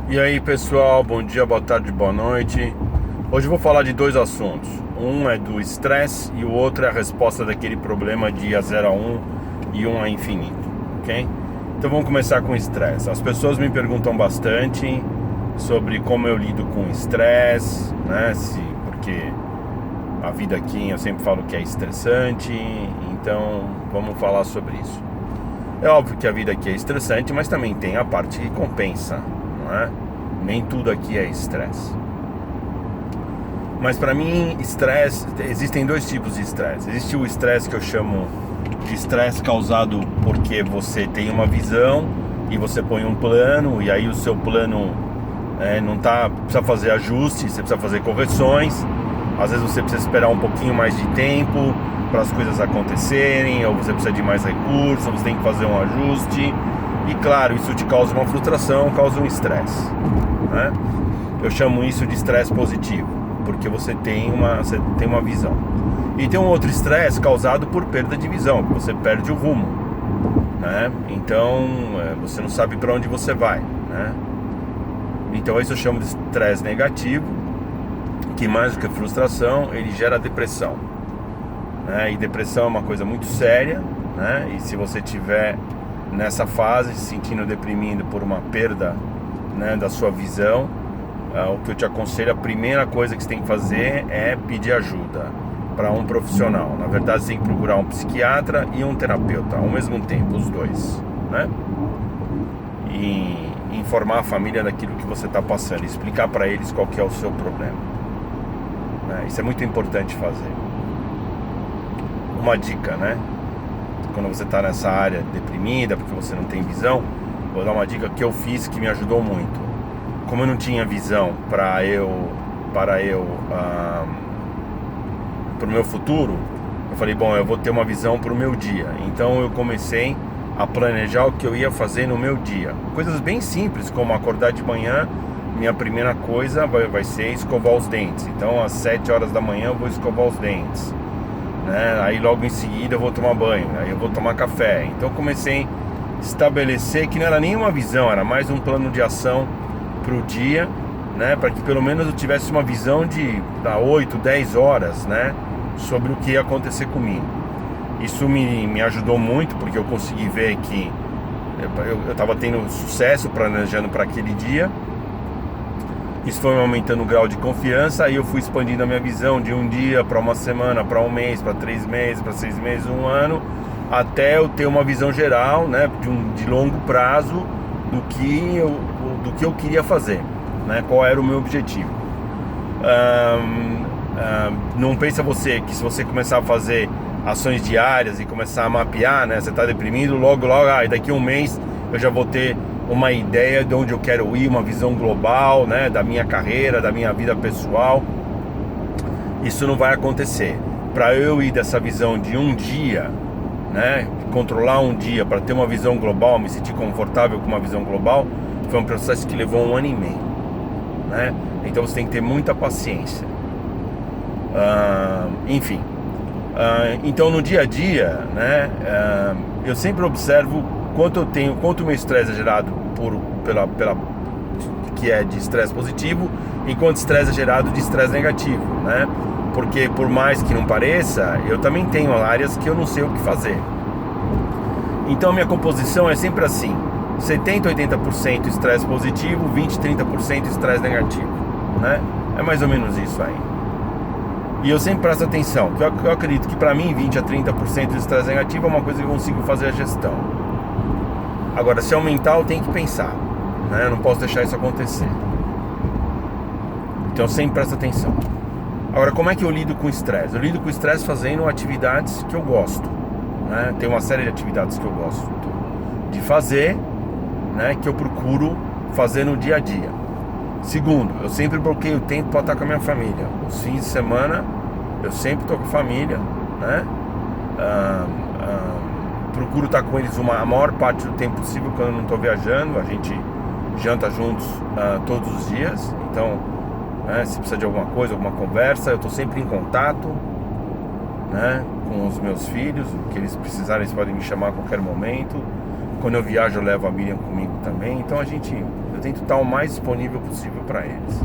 E aí pessoal, bom dia, boa tarde, boa noite. Hoje eu vou falar de dois assuntos. Um é do estresse e o outro é a resposta daquele problema de ir a 0 a 1 e 1 a infinito, ok? Então vamos começar com o estresse. As pessoas me perguntam bastante sobre como eu lido com o estresse, né? Porque a vida aqui eu sempre falo que é estressante, então vamos falar sobre isso. É óbvio que a vida aqui é estressante, mas também tem a parte que compensa, não é? Nem tudo aqui é estresse. Mas para mim, estresse, existem dois tipos de estresse. Existe o estresse que eu chamo de estresse causado porque você tem uma visão e você põe um plano, e aí o seu plano não tá, precisa fazer ajustes, você precisa fazer correções. Às vezes você precisa esperar um pouquinho mais de tempo para as coisas acontecerem, ou você precisa de mais recursos, você tem que fazer um ajuste. E claro, isso te causa uma frustração, causa um estresse, né? Eu chamo isso de estresse positivo, porque você tem uma visão. E tem um outro estresse causado por perda de visão, que você perde o rumo, né? Então você não sabe para onde você vai, né? Então isso eu chamo de estresse negativo, que mais do que frustração, ele gera depressão, né? E depressão é uma coisa muito séria, né? E se você tiver nessa fase, se sentindo deprimido por uma perda, né, da sua visão, o que eu te aconselho, a primeira coisa que você tem que fazer é pedir ajuda para um profissional. Na verdade, você tem que procurar um psiquiatra e um terapeuta ao mesmo tempo, os dois, né? E informar a família daquilo que você está passando, explicar para eles qual que é o seu problema, né? Isso é muito importante fazer. Uma dica, né? Quando você está nessa área deprimida, porque você não tem visão, vou dar uma dica que eu fiz que me ajudou muito. Como eu não tinha visão para o meu futuro, eu falei, bom, eu vou ter uma visão para o meu dia. Então eu comecei a planejar o que eu ia fazer no meu dia. Coisas bem simples, como acordar de manhã, minha primeira coisa vai ser escovar os dentes. Então às 7 horas da manhã eu vou escovar os dentes, né? Aí logo em seguida eu vou tomar banho, aí eu vou tomar café. Então eu comecei a estabelecer que não era nenhuma visão, era mais um plano de ação para o dia, né? Para que pelo menos eu tivesse uma visão de 8, 10 horas, né? Sobre o que ia acontecer comigo. Isso me ajudou muito, porque eu consegui ver que eu estava tendo sucesso planejando para aquele dia. Isso foi aumentando o grau de confiança. Aí eu fui expandindo a minha visão de um dia para uma semana, para um mês, para 3 meses, para 6 meses, um ano, até eu ter uma visão geral, né, de longo prazo do que eu queria fazer, né, qual era o meu objetivo. Não pensa você que se você começar a fazer ações diárias e começar a mapear, né, você está deprimido, logo, daqui a um mês eu já vou ter uma ideia de onde eu quero ir, uma visão global, né, da minha carreira, da minha vida pessoal. Isso não vai acontecer. Para eu ir dessa visão de um dia, né, controlar um dia para ter uma visão global, me sentir confortável com uma visão global, foi um processo que levou 1 ano e meio, né? Então você tem que ter muita paciência. Enfim, então no dia a dia, né, eu sempre observo quanto o meu estresse é gerado pela que é de estresse positivo, e quanto estresse é gerado de estresse negativo, né? Porque por mais que não pareça, eu também tenho áreas que eu não sei o que fazer. Então a minha composição é sempre assim: 70, 80% estresse positivo, 20, 30% estresse negativo, né? É mais ou menos isso aí. E eu sempre presto atenção, porque eu acredito que para mim 20 a 30% de estresse negativo é uma coisa que eu consigo fazer a gestão. Agora, se aumentar, eu tenho que pensar, né? Eu não posso deixar isso acontecer. Então, sempre presta atenção. Agora, como é que eu lido com o estresse? Eu lido com o estresse fazendo atividades que eu gosto, né? Tem uma série de atividades que eu gosto de fazer, né? Que eu procuro fazer no dia a dia. Segundo, eu sempre bloqueio tempo para estar com a minha família. Os fins de semana, eu sempre estou com a família, né? Procuro estar com eles a maior parte do tempo possível quando eu não estou viajando. A gente janta juntos todos os dias. Então, né, se precisa de alguma coisa, alguma conversa, eu estou sempre em contato, né, com os meus filhos. O que eles precisarem, eles podem me chamar a qualquer momento. Quando eu viajo, eu levo a Miriam comigo também. Então eu tento estar o mais disponível possível para eles,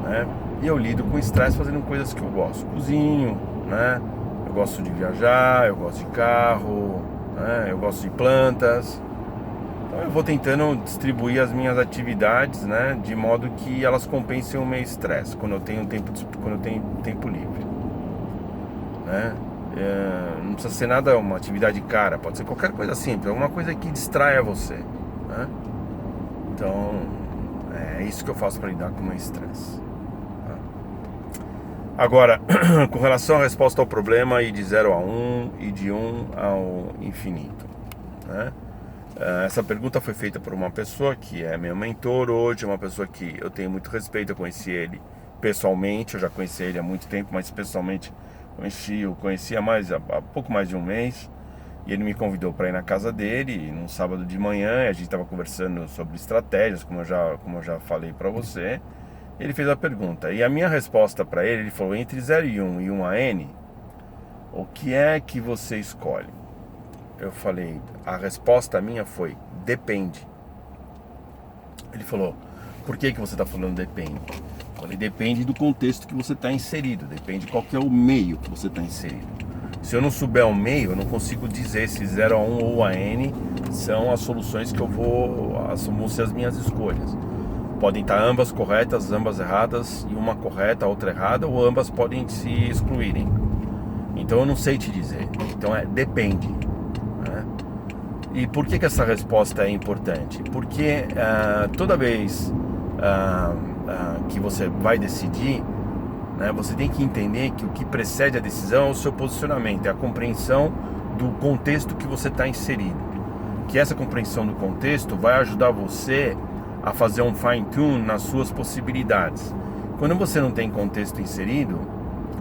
né? E eu lido com estresse fazendo coisas que eu gosto. Cozinho, né? Eu gosto de viajar, eu gosto de carro, né? Eu gosto de plantas. Então eu vou tentando distribuir as minhas atividades, né? De modo que elas compensem o meu estresse quando eu tenho tempo livre, né? Não precisa ser nada, uma atividade cara, pode ser qualquer coisa simples, alguma coisa que distraia você, né? Então é isso que eu faço para lidar com o meu estresse. Agora, com relação à resposta ao problema, e de 0 a 1 e de 1 ao infinito, né? Essa pergunta foi feita por uma pessoa que é meu mentor hoje, uma pessoa que eu tenho muito respeito. Eu conheci ele pessoalmente, eu já conheci ele há muito tempo, mas pessoalmente eu conheci há pouco mais de um mês. E ele me convidou para ir na casa dele num sábado de manhã, e a gente estava conversando sobre estratégias, como eu já falei para você. Ele fez a pergunta, e a minha resposta para ele falou: entre 0 e 1 e 1 a N, o que é que você escolhe? Eu falei, a resposta minha foi: depende. Ele falou: por que você está falando depende? Eu falei: depende do contexto que você está inserido, depende qual que é o meio que você está inserido. Se eu não souber o meio, eu não consigo dizer se 0 a 1 ou a N são as soluções que vão ser as minhas escolhas. Podem estar ambas corretas, ambas erradas, e uma correta, a outra errada, ou ambas podem se excluírem. Então eu não sei te dizer. Então depende, né? E por que essa resposta é importante? Porque toda vez que você vai decidir, né, você tem que entender que o que precede a decisão é o seu posicionamento, é a compreensão do contexto que você está inserido. Que essa compreensão do contexto vai ajudar você a fazer um fine-tune nas suas possibilidades. Quando você não tem contexto inserido,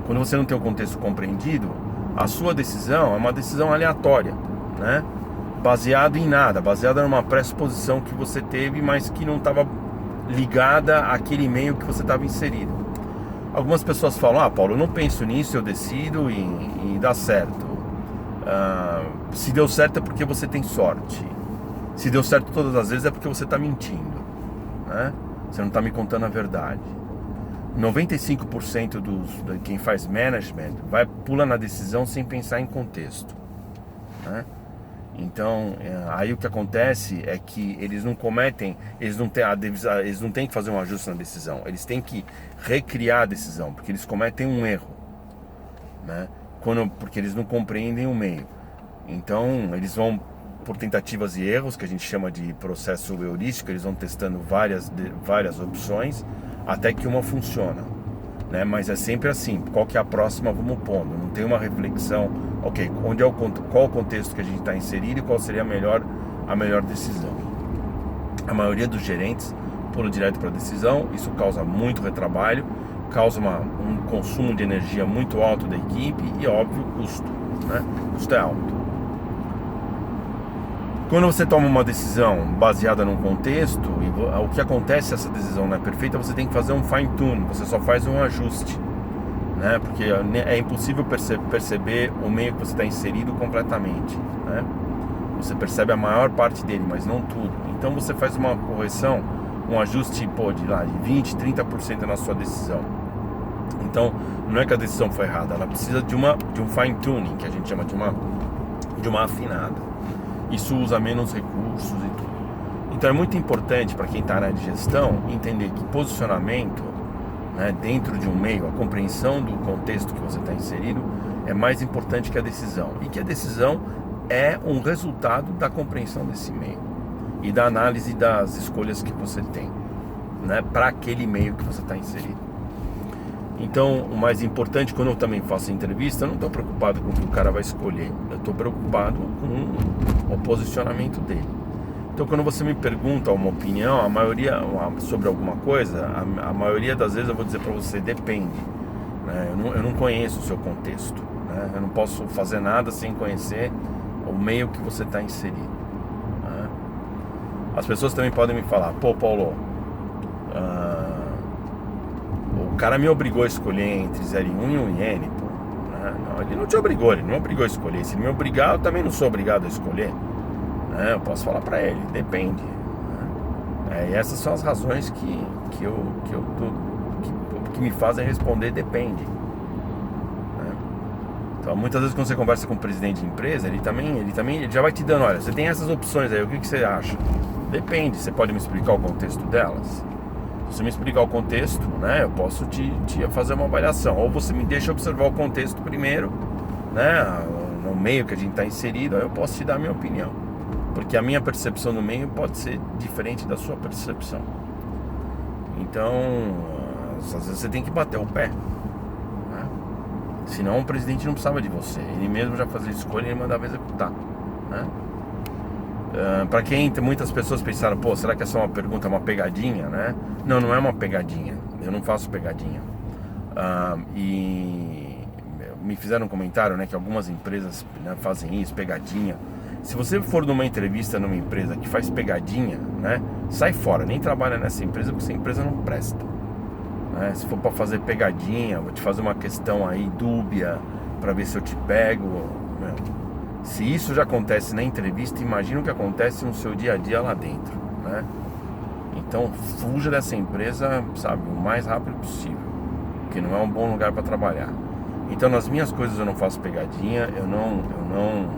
quando você não tem o contexto compreendido, a sua decisão é uma decisão aleatória, né? Baseada em nada, baseada numa pressuposição que você teve, mas que não estava ligada àquele meio que você estava inserido. Algumas pessoas falam: Paulo, eu não penso nisso, eu decido e dá certo. Se deu certo é porque você tem sorte. Se deu certo todas as vezes é porque você está mentindo, né? Você não está me contando a verdade. 95% de quem faz management pula na decisão sem pensar em contexto, né? Então, aí o que acontece é que eles não têm que fazer um ajuste na decisão, eles têm que recriar a decisão, porque eles cometem um erro, né? Porque eles não compreendem o meio. Então, eles vão por tentativas e erros, que a gente chama de processo heurístico, eles vão testando várias opções, até que uma funciona, né? Mas é sempre assim, qual que é a próxima, vamos pondo, não tem uma reflexão, ok, qual o contexto que a gente está inserido e qual seria a melhor decisão. A maioria dos gerentes pula direto para a decisão, isso causa muito retrabalho, causa um consumo de energia muito alto da equipe e, óbvio, custo, né? O custo é alto. Quando você toma uma decisão baseada num contexto, e o que acontece se essa decisão não é perfeita, você tem que fazer um fine-tune, você só faz um ajuste, né? Porque é impossível perceber o meio que você está inserido completamente, né? Você percebe a maior parte dele, mas não tudo. Então você faz uma correção, um ajuste de 20, 30% na sua decisão. Então não é que a decisão foi errada, ela precisa de um fine-tuning, que a gente chama de uma afinada. Isso usa menos recursos e tudo. Então é muito importante para quem está na área de gestão entender que posicionamento, né, dentro de um meio, a compreensão do contexto que você está inserido é mais importante que a decisão, e que a decisão é um resultado da compreensão desse meio e da análise das escolhas que você tem, né, para aquele meio que você está inserido. Então, o mais importante, quando eu também faço entrevista, eu não estou preocupado com o que o cara vai escolher, eu estou preocupado com o posicionamento dele. Então, quando você me pergunta uma opinião, sobre alguma coisa, a maioria das vezes eu vou dizer para você: depende, né? Eu não conheço o seu contexto, né? Eu não posso fazer nada sem conhecer o meio que você está inserido, né? As pessoas também podem me falar: pô, Paulo, o cara me obrigou a escolher entre 0 e 1 e 1 e N, pô. Não, ele não te obrigou, ele não me obrigou a escolher. Se ele me obrigar, eu também não sou obrigado a escolher, né? Eu posso falar pra ele: depende, né? E essas são as razões que me fazem responder depende, né? Então muitas vezes quando você conversa com o presidente de empresa, ele já vai te dando, olha, você tem essas opções aí, o que você acha? Depende, você pode me explicar o contexto delas? Se você me explicar o contexto, né, eu posso te fazer uma avaliação. Ou você me deixa observar o contexto primeiro, né, no meio que a gente está inserido, aí eu posso te dar a minha opinião. Porque a minha percepção no meio pode ser diferente da sua percepção. Então, às vezes você tem que bater o pé, né? Senão o presidente não precisava de você. Ele mesmo já fazia escolha e ele mandava executar, né? Para quem muitas pessoas pensaram, pô, será que essa é uma pergunta, uma pegadinha, né? Não, não é uma pegadinha. Eu não faço pegadinha. E me fizeram um comentário, né, que algumas empresas, né, fazem isso, pegadinha. Se você for numa entrevista numa empresa que faz pegadinha, né, sai fora, nem trabalha nessa empresa, porque essa empresa não presta, né? Se for para fazer pegadinha, vou te fazer uma questão aí dúbia para ver se eu te pego, né? Se isso já acontece na entrevista, imagina o que acontece no seu dia a dia lá dentro, né? Então fuja dessa empresa, sabe, o mais rápido possível, porque não é um bom lugar para trabalhar. Então nas minhas coisas eu não faço pegadinha, eu não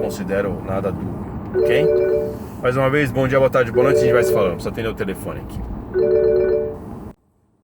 considero nada dúbio, ok? Mais uma vez, bom dia, boa tarde, boa noite, a gente vai se falando, só atender o telefone aqui.